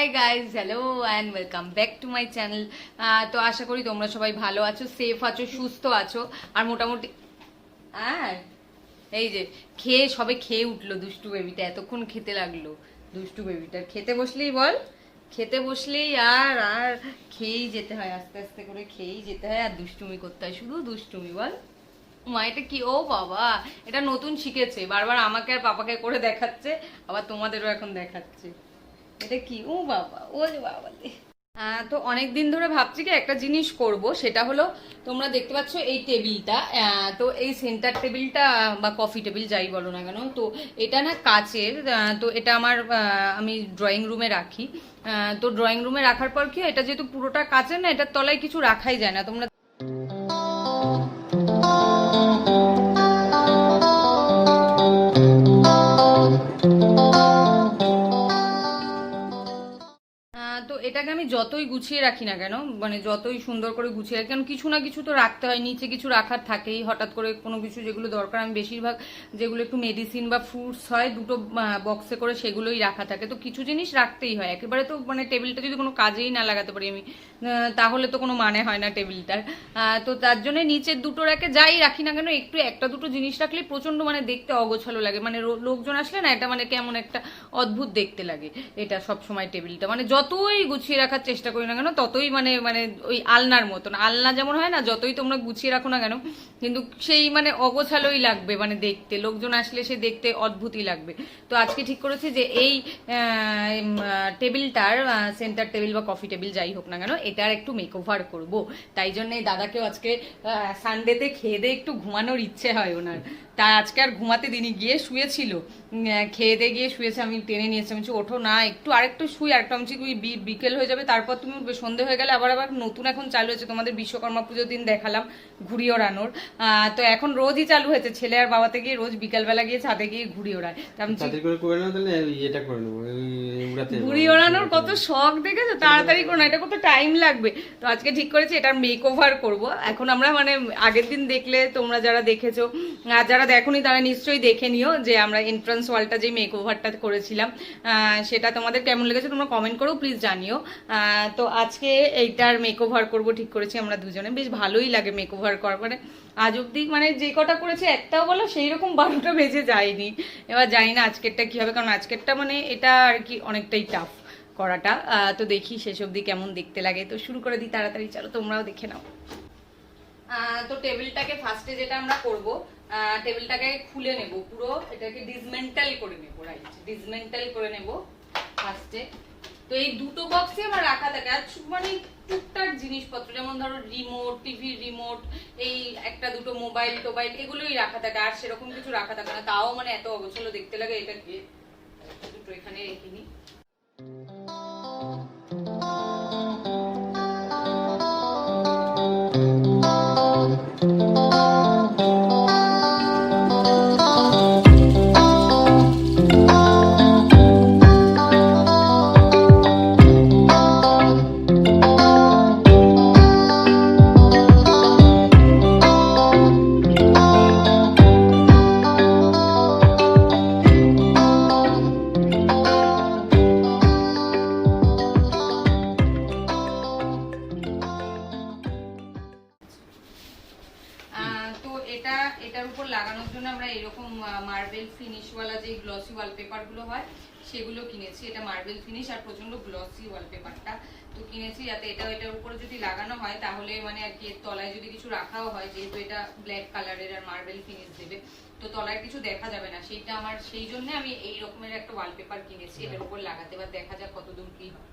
Hi guys, hello and welcome back to my channel. তো আশা করি তোমরা সবাই ভালো আছো, সেফ আছো, সুস্থ আছো। আর মোটামুটি এই যে সবে খেয়ে উঠলো দুষ্টু বেবিটা, এতক্ষণ খেতে লাগলো দুষ্টু বেবিটার। খেতে বসলেই খেতে বসলেই আর আর খেয়েই যেতে হয়, আস্তে আস্তে করে খেয়েই যেতে হয়, আর দুষ্টুমি করতে হয়, শুধু দুষ্টুমি। বল মা এটা কি? ও বাবা, এটা নতুন শিখেছে, বারবার আমাকে আর পাপাকে করে দেখাচ্ছে, আবার তোমাদেরও এখন দেখাচ্ছে। এটা কি? ও বাবা, ও বাবা। তো অনেকদিন ধরে ভাবছি কি একটা জিনিস করব, সেটা হলো তোমরা দেখতে পাচ্ছ এই টেবিলটা, তো এই সেন্টার টেবিলটা বা কফি টেবিল যাই বলো না কেন, তো এটা না কাচের। তো এটা আমি ড্রয়িং রুমে রাখি। তো ড্রয়িং রুমে রাখার পর কি, এটা যেহেতু পুরোটা কাচের না, এটার তলায় কিছু রাখাই যায় না। তোমরা তো এটাকে আমি যতই গুছিয়ে রাখি না কেন, মানে যতই সুন্দর করে গুছিয়ে রাখি, কারণ কিছু না কিছু তো রাখতে হয়, নিচে কিছু রাখার থাকেই, হঠাৎ করে কোনো কিছু যেগুলো দরকার। আমি বেশিরভাগ যেগুলো একটু মেডিসিন বা ফ্রুটস হয়, দুটো বক্সে করে সেগুলোই রাখা থাকে। তো কিছু জিনিস রাখতেই হয়, একেবারে তো মানে টেবিলটা যদি কোনো কাজেই না লাগাতে পারি আমি, তাহলে তো কোনো মানে হয় না টেবিলটার। তো তার জন্য নিচের দুটো রেখে যাই রাখি না কেন, একটু একটা দুটো জিনিস রাখলে প্রচন্ড মানে দেখতে অগোছালো লাগে, মানে লোকজন আসলে না এটা মানে কেমন একটা অদ্ভুত দেখতে লাগে। এটা সব সময় টেবিলটা মানে যতই গুছিয়ে রাখার চেষ্টা করি না কেন, ততই মানে মানে ওই আলনার মতন, আলনা যেমন হয় না, যতই তোমরা গুছিয়ে রাখো না কেন, কিন্তু সেই মানে অগোছালোই লাগবে, মানে দেখতে লোকজন আসলে সে দেখতে অদ্ভুতই লাগবে। তো আজকে ঠিক করেছি যে এই টেবিলটার, সেন্টার টেবিল বা কফি টেবিল যাই হোক না কেন, এটার একটু মেকওভার করব। তাই জন্য দাদাকেও আজকে সানডেতে খেয়ে দিয়ে একটু ঘুমানোর ইচ্ছে হয় ওনার। তা আজকে আর ঘুমাতে দিনই, গিয়ে শুয়েছিল, খেয়ে দিয়ে গিয়ে শুয়েছে, আমি টেনে নিয়েছি, আমি ওঠো না একটু আরেকটু শুই, আরেকটু আমি বিকেল হয়ে যাবে, তারপর তুমি উঠবে, সন্ধে হয়ে গেলে আবার আবার নতুন এখন চালু হয়েছে, তোমাদের বিশ্বকর্মা পুজোর দিন দেখালাম ঘুড়ি ওড়ানোর। তো এখন রোজই চালু হয়েছে, ছেলে আর বাবাতে গিয়ে রোজ বিকালবেলা গিয়ে ছাদে গিয়ে ঘুড়ি ওড়ায়। ঘুড়ি ওড়ানোর কত শখ দেখেছো, তাড়াতাড়ি করো না, এটা কত টাইম লাগবে। তো আজকে ঠিক করেছি এটার মেক ওভার করবো। এখন আমরা মানে আগের দিন দেখলে তোমরা যারা দেখেছো, আর যারা দেখোনি তারা নিশ্চয়ই দেখে নিও, যে আমরা এন্ট্রান্স ওয়ালটা যে মেক ওভারটা করেছিলাম, সেটা তোমাদের কেমন লেগেছে তোমরা কমেন্ট করো, প্লিজ জানিও। তো আজকে এইটার মেক ওভার করবো ঠিক করেছি আমরা দুজনে, বেশ ভালোই লাগে মেক ওভার করার। মানে আজ অব্দি মানে যে কটা করেছে একটাও বলো সেই রকম 12টা বেজে যায়নি। এবার জানি না আজকেরটা কি হবে, কারণ আজকেরটা মানে এটা আর কি অনেকটাই টাফ করাটা। তো দেখি শেষ অব্দি কেমন দেখতে লাগে। তো শুরু করে দিই তাড়াতাড়ি, চলো তোমরাও দেখে নাও। তো টেবিলটাকে ফার্স্টে যেটা আমরা করব, টেবিলটাকে খুলে নেব, পুরো এটাকে ডিসমেন্টাল করে নেব, রাইট, ডিসমেন্টাল করে নেব ফার্স্টে। তো এই দুটো বক্সে আমার রাখা থাকে, আর মানে টুকটাক জিনিসপত্র, যেমন ধরো রিমোট, টিভি রিমোট, এই একটা দুটো মোবাইল টোবাইল, এগুলোই রাখা থাকে, আর সেরকম কিছু রাখা থাকে না। তাও মানে এত অগোছালো দেখতে লাগে। এটাকে দুটো এখানে রেখে নিই। এটার উপর লাগানোর জন্য আমরা এরকম মার্বেল ফিনিশওয়ালা যে গ্লসি ওয়ালপেপার গুলো হয় সেগুলো কিনেছি। এটা মার্বেল ফিনিশ আর প্রচন্ড গ্লসি ওয়ালপেপারটা তো কিনেছি, যাতে এটার উপরে যদি লাগানো হয় তাহলে মানে আর কি এর তলায় যদি কিছু রাখাও হয়, যেহেতু এটা ব্ল্যাক কালারের আর মার্বেল ফিনিশ দেবে, তো তলায় কিছু দেখা যাবে না। সেইটা আমার, সেই জন্য আমি এই রকমের একটা ওয়ালপেপার কিনেছি এটার উপর লাগাতে। বা দেখা যাক কতদূর কি হয়।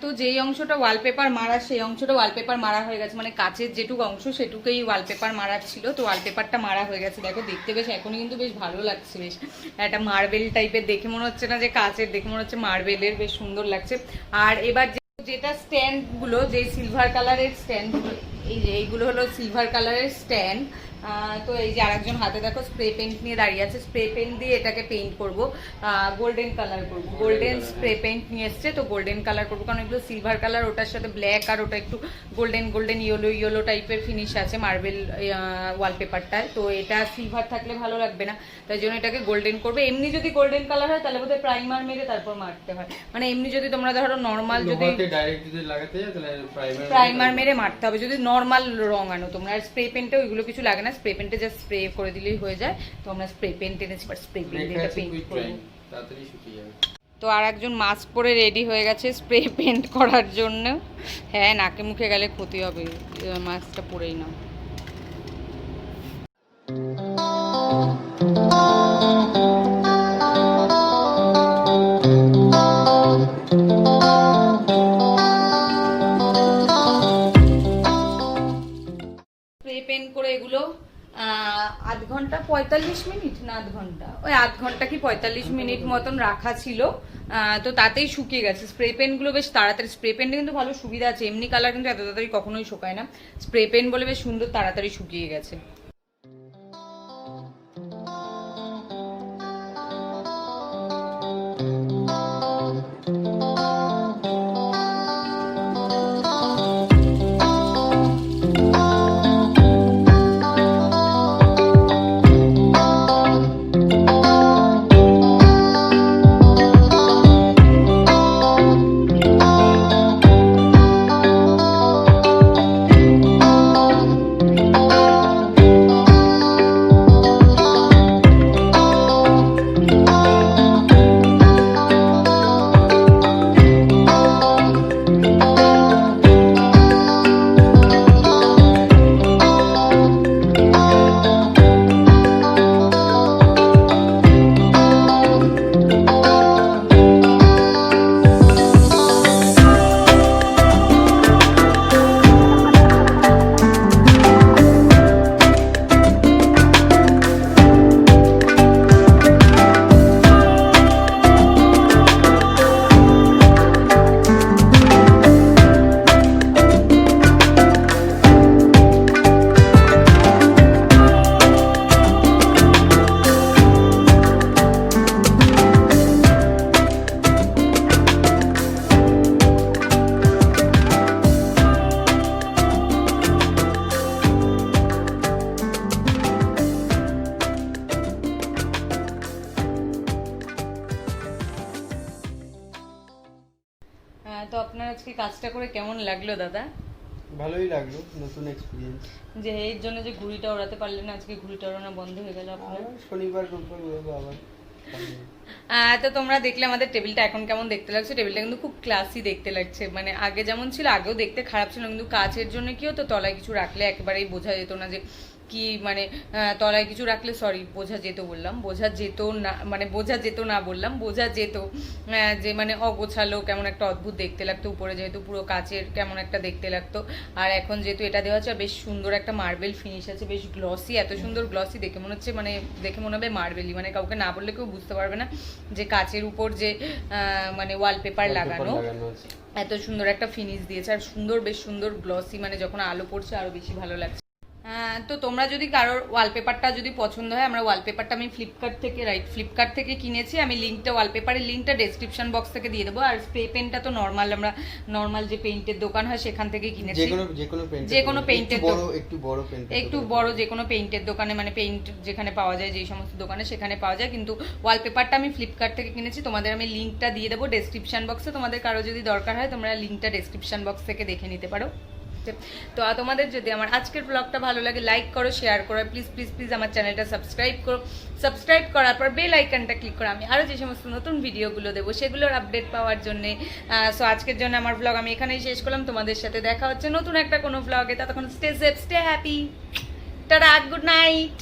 তো যেই অংশটা ওয়ালপেপার মারা সেই অংশটা ওয়ালপেপার মারা হয়ে গেছে, মানে কাচের যেটুকু অংশ সেটুকুই ওয়ালপেপার মারার ছিল। তো ওয়ালপেপারটা মারা হয়ে গেছে, দেখো দেখতে বেশ এখনই কিন্তু বেশ ভালো লাগছে, বেশ একটা মার্বেল টাইপের, দেখে মনে হচ্ছে না যে কাচের, দেখে মনে হচ্ছে মার্বেলের, বেশ সুন্দর লাগছে। আর এবার যেটা স্ট্যান্ডগুলো, যে সিলভার কালারের স্ট্যান্ডগুলো, এই যে এইগুলো হলো সিলভার কালারের স্ট্যান্ড। তো এই যে আরেকজন হাতে দেখো স্প্রে পেইন্ট নিয়ে দাঁড়িয়ে আছে, স্প্রে পেইন্ট দিয়ে এটাকে পেইন্ট করব, গোল্ডেন কালার করব, গোল্ডেন স্প্রে পেইন্ট নিয়ে এসছে, তো গোল্ডেন কালার করবো, কারণ এগুলো সিলভার কালার, ওটার সাথে ব্ল্যাক আর ওটা একটু গোল্ডেন গোল্ডেন ইয়েলো টাইপের ফিনিশ আছে মার্বেল ওয়ালপেপারটায়। তো এটা সিলভার থাকলে ভালো লাগবে না, তাই জন্য এটাকে গোল্ডেন করবে। এমনি যদি গোল্ডেন কালার হয় তাহলে বোধহয় প্রাইমার মেরে তারপর মারতে হয়, মানে এমনি যদি তোমরা ধরো নর্মাল যদি প্রাইমার মেরে মারতে হবে, যদি নর্মাল রং আনো তোমরা। আর স্প্রে পেইন্টে ওইগুলো কিছু লাগে না, স্প্রে পেইন্টে জাস্ট স্প্রে করে দিলেই হয়ে যায়। তো আমরা স্প্রে পেইন্ট এনেছি, বাট স্প্রে পেইন্ট দিয়ে পেইন্ট করব, তাড়াতাড়ি শুকিয়ে যাবে। তো আর একজন মাস্ক পরে রেডি হয়ে গেছে স্প্রে পেইন্ট করার জন্য। হ্যাঁ, নাকে মুখে গেলে ক্ষতি হবে, মাস্কটা পরেই নাও। স্প্রে পেইন্ট করে এগুলো আধ ঘন্টা 45 মিনিট না আধ ঘন্টা, ওই আধ ঘন্টা কি 45 মিনিট মতন রাখা ছিল। তো তাতেই শুকিয়ে গেছে। স্প্রে পেনগুলো বেশ তাড়াতাড়ি, স্প্রে পেনটা কিন্তু ভালো সুবিধা আছে, এমনি কালার কিন্তু এত তাড়াতাড়ি কখনোই শুকায় না, স্প্রে পেন বলে বেশ সুন্দর তাড়াতাড়ি শুকিয়ে গেছে। তো আপনার আজকে কাজটা করে কেমন লাগলো দাদা? ভালোই লাগলো, নতুন এক্সপেরিয়েন্স। যে এর জন্য যে ঘুড়িটা ওড়াতে পারলেন, আজকে ঘুড়িটা ওড়ানো বন্ধ হয়ে গেল আপনার। শনিবার রোববার উড়াবো আবার। তো তোমরা দেখলে আমাদের টেবিলটা এখন কেমন দেখতে লাগছে। টেবিলটা কিন্তু খুব ক্লাসি দেখতে লাগছে, মানে আগে যেমন ছিল, আগেও দেখতে খারাপ ছিল, কিন্তু কাচের জন্য কি হতো, তলায় কিছু রাখলে একেবারেই বোঝা যেত না যে কি, মানে তলায় কিছু রাখলে, সরি বোঝা যেত বললাম, বোঝা যেত না, মানে বোঝা যেত না বললাম, বোঝা যেত যে মানে অগোছালো কেমন একটা অদ্ভুত দেখতে লাগতো। উপরে যেহেতু পুরো কাচের কেমন একটা দেখতে লাগতো, আর এখন যেহেতু এটা দেওয়া আছে, বেশ সুন্দর একটা মার্বেল ফিনিশ আছে, বেশ গ্লসি, এত সুন্দর গ্লসি দেখে মনে হচ্ছে, মানে দেখে মনে হবে মার্বেলই, মানে কাউকে না বললে কেউ বুঝতে পারবে না যে কাচের উপর যে মানে ওয়ালপেপার লাগানো, এত সুন্দর একটা ফিনিশ দিয়েছে, আর সুন্দর, বেশ সুন্দর গ্লসি, মানে যখন আলো পড়ছে আরো বেশি ভালো লাগছে। তো তোমরা যদি কারোর ওয়ালপেপারটা যদি পছন্দ হয়, আমরা ওয়ালপেপারটা আমি ফ্লিপকার্ট থেকে কিনেছি, আমি লিঙ্কটা, ওয়ালপেপারের লিঙ্কটা ডেসক্রিপশন বক্স থেকে দিয়ে দেবো। আর স্প্রে পেনটা তো নর্মাল, আমরা নর্মাল যে পেইন্টের দোকান হয় সেখান থেকে কিনেছি, যে কোনো পেইন্টের, একটু বড় যে কোনো পেইন্টের দোকানে, মানে পেইন্ট যেখানে পাওয়া যায়, যেই সমস্ত দোকানে সেখানে পাওয়া যায়, কিন্তু ওয়ালপেপারটা আমি ফ্লিপকার্ট থেকে কিনেছি। তোমাদের আমি লিঙ্কটা দিয়ে দেবো ডেসক্রিপশন বক্সে, তোমাদের কারো যদি দরকার হয় তোমরা লিঙ্কটা ডেসক্রিপশন বক্স থেকে দেখে নিতে পারো। তো তোমাদের যদি আমার আজকের ব্লগটা ভালো লাগে, লাইক করো, শেয়ার করো, প্লিজ প্লিজ প্লিজ আমার চ্যানেলটা সাবস্ক্রাইব করো। সাবস্ক্রাইব করার পর বেল আইকনটা ক্লিক করো, আমি আরও যে সমস্ত নতুন ভিডিওগুলো দেবো সেগুলোর আপডেট পাওয়ার জন্যে। সো আজকের জন্য আমার ব্লগ আমি এখানেই শেষ করলাম, তোমাদের সাথে দেখা হচ্ছে নতুন একটা কোনো ব্লগে, ততক্ষণ stay safe, stay happy, tata, good night.